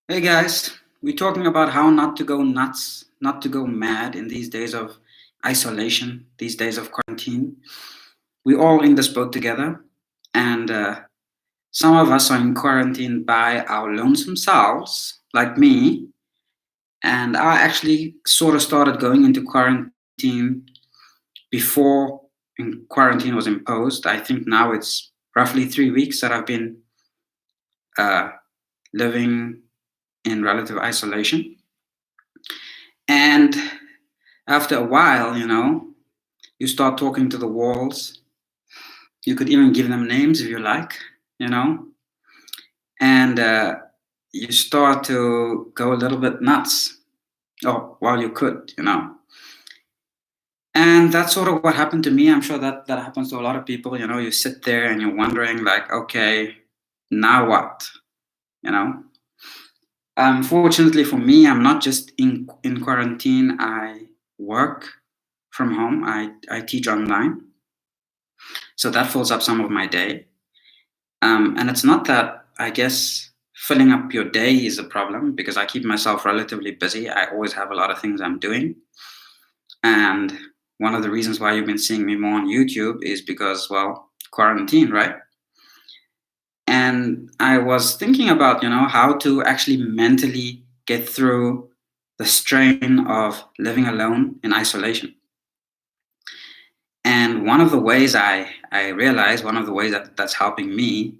Hey guys, we're talking about how not to go nuts, not to go mad in these days of isolation, these days of quarantine. We're all in this boat together, and some of us are in quarantine by our lonesome selves, like me. And I actually sort of started going into quarantine before quarantine was imposed. I think now it's roughly 3 weeks that I've been uh, living in relative isolation. And after a while, you start talking to the walls. You could even give them names if you like, you know, and you start to go a little bit nuts. Oh, well, you could. And that's sort of what happened to me. I'm sure that happens to a lot of people. You sit there and you're wondering, like, okay, now what? You know. Fortunately for me, I'm not just in quarantine. I work from home. I teach online. So that fills up some of my day. And it's not that, I guess, filling up your day is a problem because I keep myself relatively busy. I always have a lot of things I'm doing. And one of the reasons why you've been seeing me more on YouTube is because, well, quarantine, right? And I was thinking about, how to actually mentally get through the strain of living alone in isolation. And one of the ways I realized, one of the ways that's helping me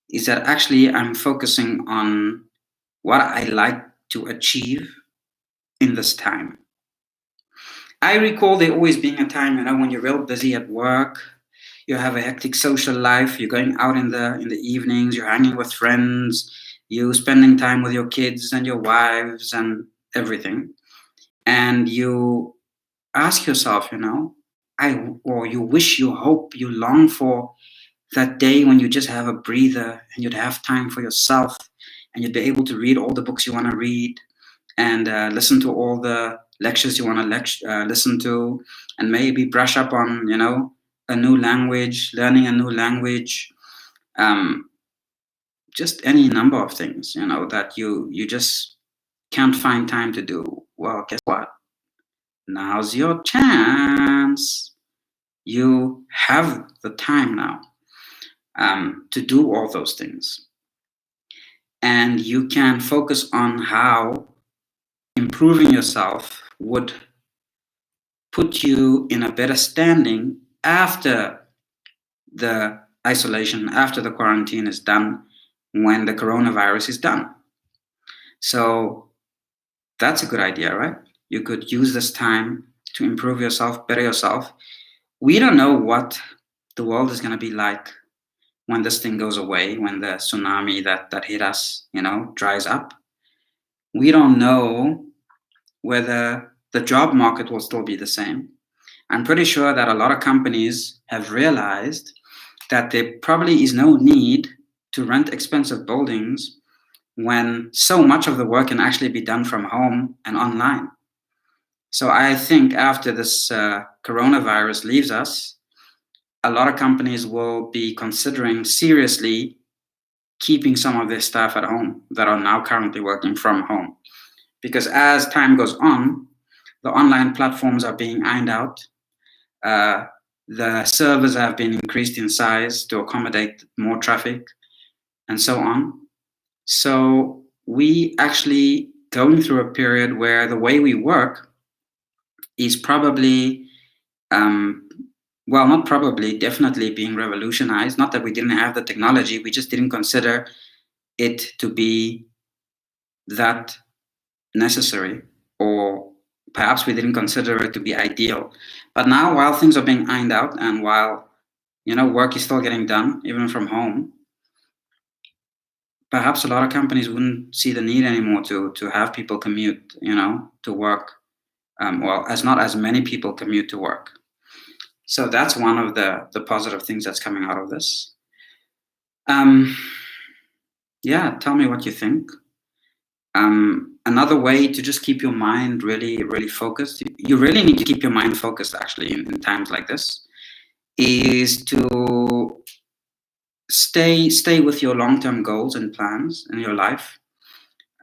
is that actually I'm focusing on what I like to achieve in this time. I recall there always being a time, when you're real busy at work, you have a hectic social life, you're going out in the evenings, you're hanging with friends, you spending time with your kids and your wives and everything. And you ask yourself, or you wish, you hope, you long for that day when you just have a breather and you'd have time for yourself and you'd be able to read all the books you want to read and listen to all the lectures you want to listen to, and maybe brush up on a new language, learning a new language, um, just any number of things that you just can't find time to do. Well, guess what? Now's your chance. You have the time now to do all those things. And you can focus on how improving yourself would put you in a better standing after the isolation, after the quarantine is done, when the coronavirus is done. So that's a good idea, right? You could use this time to improve yourself, better yourself. We don't know what the world is going to be like when this thing goes away, when the tsunami that hit us, dries up. We don't know whether the job market will still be the same. I'm pretty sure that a lot of companies have realized that there probably is no need to rent expensive buildings when so much of the work can actually be done from home and online. So I think after this coronavirus leaves us, a lot of companies will be considering seriously keeping some of their staff at home that are now currently working from home. Because as time goes on, the online platforms are being ironed out. Uh, the servers have been increased in size to accommodate more traffic and so on. So we actually going through a period where the way we work is probably, well, not probably, definitely being revolutionized. Not that we didn't have the technology, we just didn't consider it to be that necessary, or perhaps we didn't consider it to be ideal. But now, while things are being ironed out and while work is still getting done even from home, perhaps a lot of companies wouldn't see the need anymore to have people commute to work. Well, as not as many people commute to work. So that's one of the positive things that's coming out of this. Yeah, tell me what you think. Another way to just keep your mind really, really focused, you really need to keep your mind focused actually in times like this, is to stay with your long-term goals and plans in your life.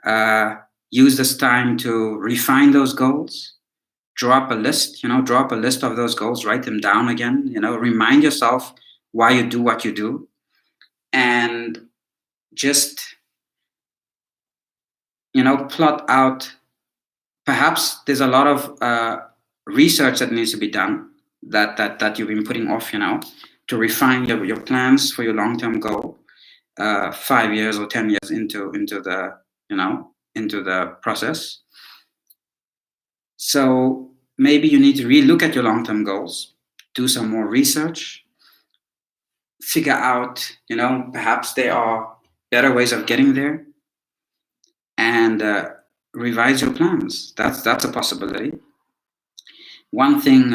uh, use this time to refine those goals. Draw up a list of those goals, write them down again, remind yourself why you do what you do, and just, plot out. Perhaps there's a lot of research that needs to be done that you've been putting off, to refine your plans for your long-term goal, 5 years or 10 years into the process. So maybe you need to relook at your long-term goals, do some more research, figure out, perhaps there are better ways of getting there, and revise your plans. That's a possibility. One thing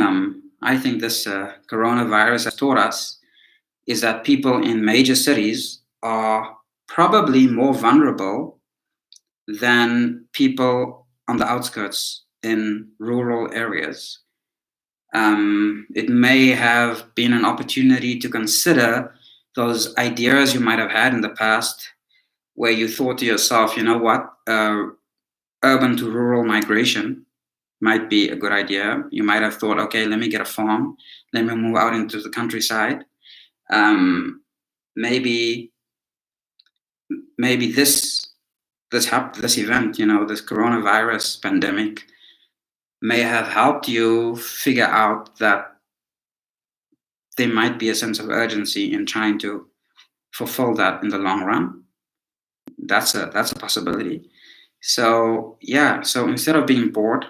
I think this coronavirus has taught us is that people in major cities are probably more vulnerable than people on the outskirts in rural areas. It may have been an opportunity to consider those ideas you might have had in the past, where you thought to yourself, you know what, urban to rural migration might be a good idea. You might have thought, okay, let me get a farm, let me move out into the countryside. Maybe this event, this coronavirus pandemic, may have helped you figure out that there might be a sense of urgency in trying to fulfill that in the long run. That's a possibility. So yeah, so instead of being bored,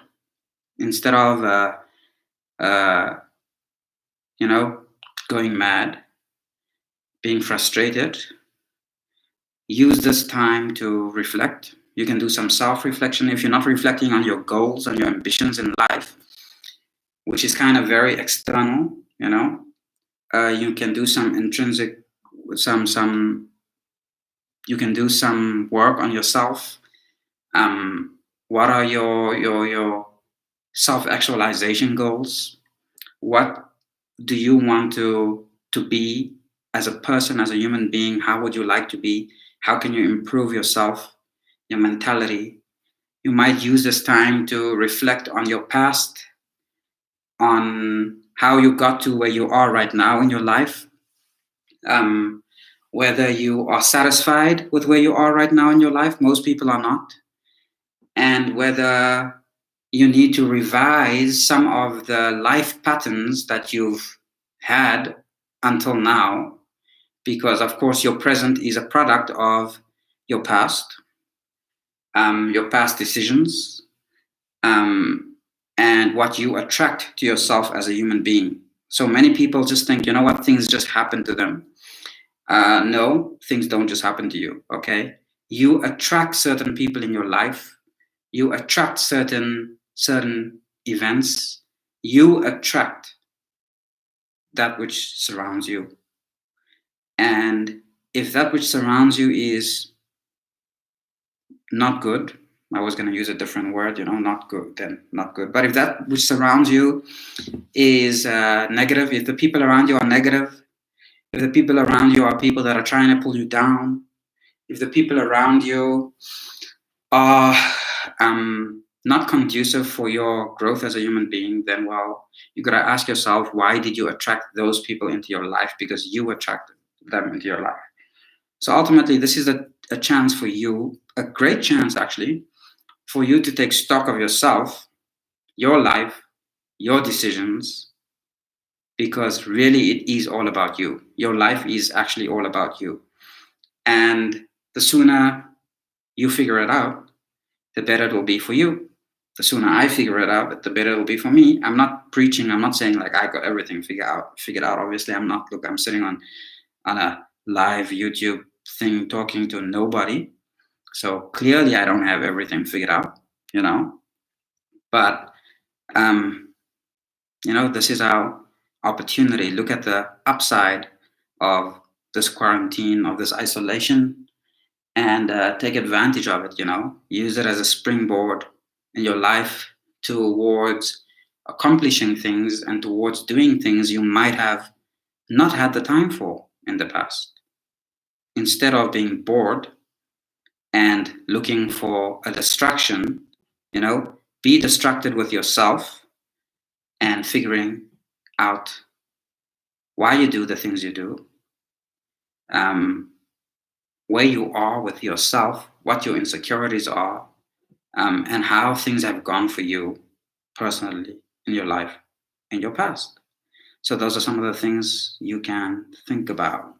instead of going mad, being frustrated, use this time to reflect. You can do some self-reflection if you're not reflecting on your goals and your ambitions in life, which is kind of very external. You can do some intrinsic, you can do some work on yourself. What are your self-actualization goals? What do you want to be as a person, as a human being? How would you like to be? How can you improve yourself, your mentality? You might use this time to reflect on your past, on how you got to where you are right now in your life, whether you are satisfied with where you are right now in your life. Most people are not. And whether you need to revise some of the life patterns that you've had until now, because of course your present is a product of your past decisions, and what you attract to yourself as a human being. So many people just think, you know what, things just happen to them. No, things don't just happen to you, okay? You attract certain people in your life. You attract certain events. You attract that which surrounds you. And if that which surrounds you is not good, I was going to use a different word, not good, then not good. But if that which surrounds you is negative, if the people around you are negative, if the people around you are people that are trying to pull you down, if the people around you are not conducive for your growth as a human being, then, well, you got to ask yourself, why did you attract those people into your life? Because you attracted them into your life. So ultimately, this is a chance for you, a great chance actually, for you to take stock of yourself, your life, your decisions, because really it is all about you. Your life is actually all about you. And the sooner you figure it out, the better it will be for you. The sooner I figure it out, the better it will be for me. I'm not preaching. I'm not saying like I got everything figured out. Obviously, I'm not. Look, I'm sitting on a live YouTube thing talking to nobody. So clearly I don't have everything figured out, But, this is our opportunity. Look at the upside of this quarantine, of this isolation, and take advantage of it, Use it as a springboard in your life towards accomplishing things and towards doing things you might have not had the time for in the past. Instead of being bored, and looking for a distraction, be distracted with yourself and figuring out why you do the things you do, um, where you are with yourself, what your insecurities are, and how things have gone for you personally in your life, in your past. So those are some of the things you can think about.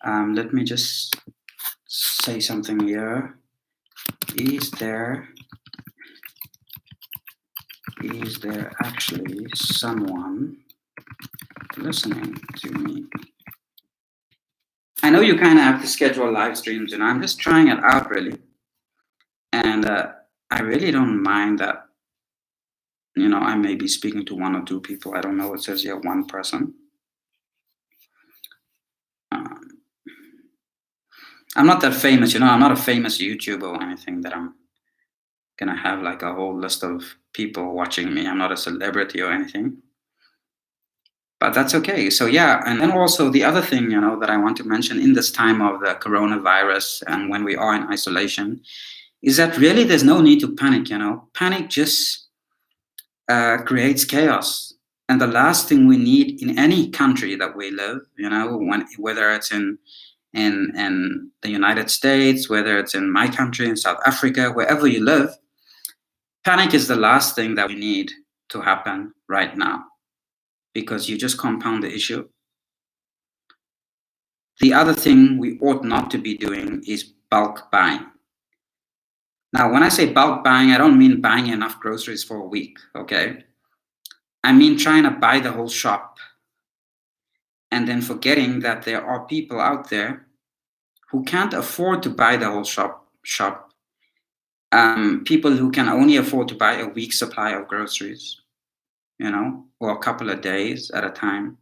Let me just say something here. Is there actually someone listening to me? I know you kind of have to schedule live streams, and I'm just trying it out really. And I really don't mind that, I may be speaking to one or two people. I don't know. It says here one person. Um, I'm not that famous, I'm not a famous YouTuber or anything that I'm gonna have like a whole list of people watching me. I'm not a celebrity or anything. But that's okay. So yeah, and then also the other thing, that I want to mention in this time of the coronavirus and when we are in isolation, is that really there's no need to panic. Panic just creates chaos. And the last thing we need in any country that we live, whether it's in the United States, whether it's in my country, in South Africa, wherever you live, panic is the last thing that we need to happen right now, because you just compound the issue. The other thing we ought not to be doing is bulk buying. Now, when I say bulk buying, I don't mean buying enough groceries for a week, okay? I mean trying to buy the whole shop and then forgetting that there are people out there who can't afford to buy the whole shop. People who can only afford to buy a week's supply of groceries, or a couple of days at a time.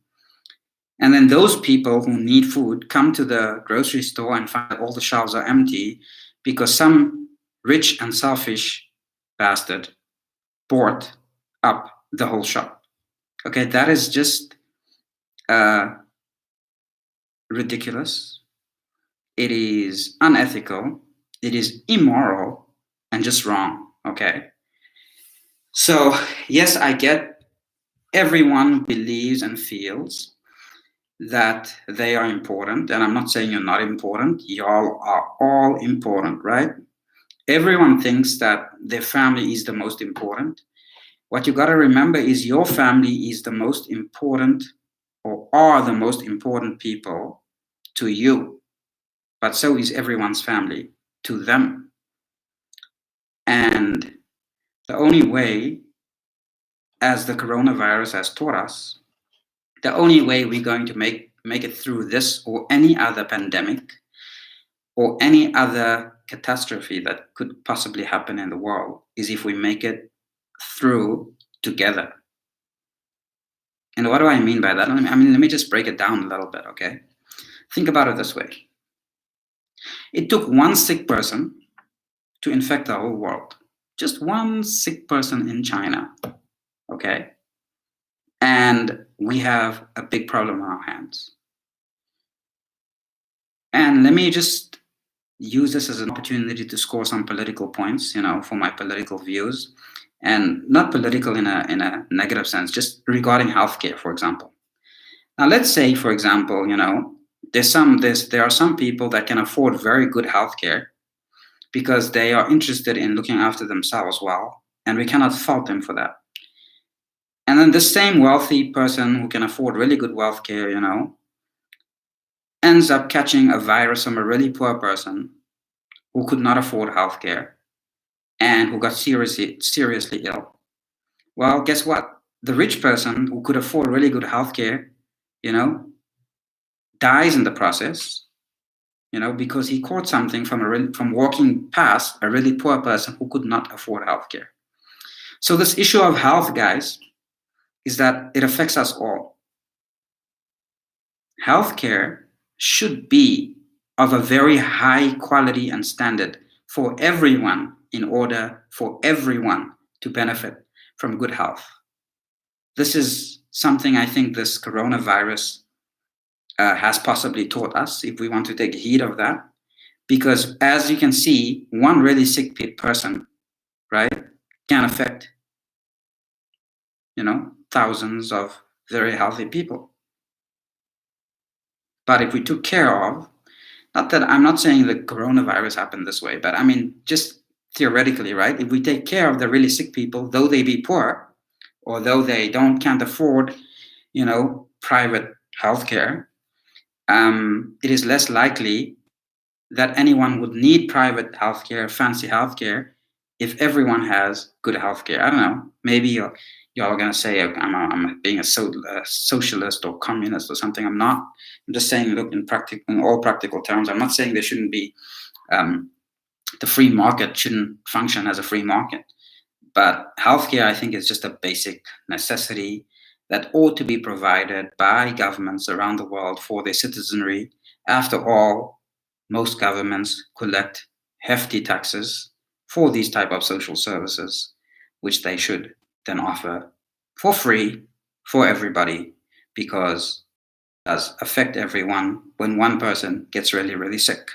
And then those people who need food come to the grocery store and find that all the shelves are empty because some rich and selfish bastard bought up the whole shop. Okay, that is just ridiculous. It is unethical. It is immoral and just wrong. Okay. So, yes, I get everyone believes and feels that they are important. And I'm not saying you're not important. Y'all are all important, right? Everyone thinks that their family is the most important. What you got to remember is your family is the most important, or are the most important people to you. But so is everyone's family to them. And the only way, as the coronavirus has taught us, the only way we're going to make it through this or any other pandemic or any other catastrophe that could possibly happen in the world is if we make it through together. And what do I mean by that? Let me just break it down a little bit, okay? Think about it this way. It took one sick person to infect the whole world. Just one sick person in China, okay? And we have a big problem on our hands. And let me just use this as an opportunity to score some political points, for my political views, and not political in a negative sense, just regarding healthcare, for example. Now, let's say, for example, there are some people that can afford very good healthcare because they are interested in looking after themselves well, and we cannot fault them for that. And then the same wealthy person who can afford really good healthcare, ends up catching a virus from a really poor person who could not afford healthcare and who got seriously ill. Well, guess what? The rich person who could afford really good healthcare, dies in the process, because he caught something from walking past a really poor person who could not afford healthcare. So this issue of health, guys, is that it affects us all. Healthcare should be of a very high quality and standard for everyone in order for everyone to benefit from good health. This is something I think this coronavirus has possibly taught us, if we want to take heed of that. Because as you can see, one really sick person, right, can affect, thousands of very healthy people. But if we took care of, not that I'm not saying the coronavirus happened this way, but I mean, just theoretically, right? If we take care of the really sick people, though they be poor, or though they can't afford, private healthcare, it is less likely that anyone would need private healthcare, fancy healthcare, if everyone has good healthcare. I don't know. Maybe y'all are gonna say I'm being a socialist or communist or something. I'm not. I'm just saying, look, in all practical terms, I'm not saying there shouldn't be the free market shouldn't function as a free market. But healthcare, I think, is just a basic necessity that ought to be provided by governments around the world for their citizenry. After all, most governments collect hefty taxes for these type of social services, which they should then offer for free for everybody, because it does affect everyone when one person gets really, really sick.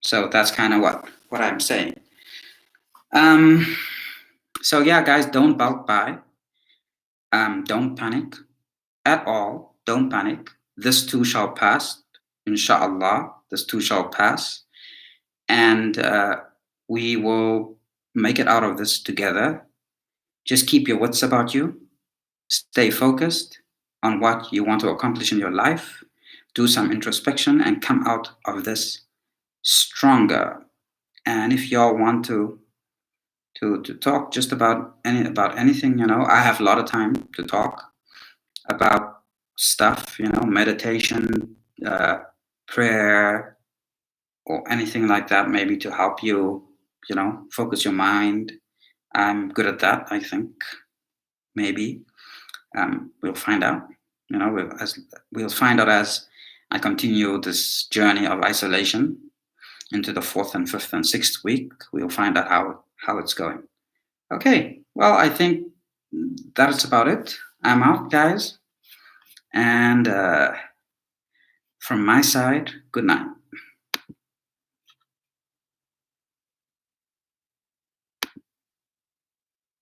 So that's kind of what I'm saying. So yeah, guys, don't bulk buy. Don't panic at all. Don't panic. This too shall pass. Inshallah, this too shall pass. And we will make it out of this together. Just keep your wits about you. Stay focused on what you want to accomplish in your life. Do some introspection and come out of this stronger. And if y'all want to talk just about anything, I have a lot of time to talk about stuff, meditation, prayer, or anything like that, maybe to help you, focus your mind. I'm good at that, I think. Maybe we'll find out. We'll find out as I continue this journey of isolation into the 4th and 5th and 6th week. We'll find out how it's going. Okay, well, I think that's about it. I'm out, guys. And from my side, good night.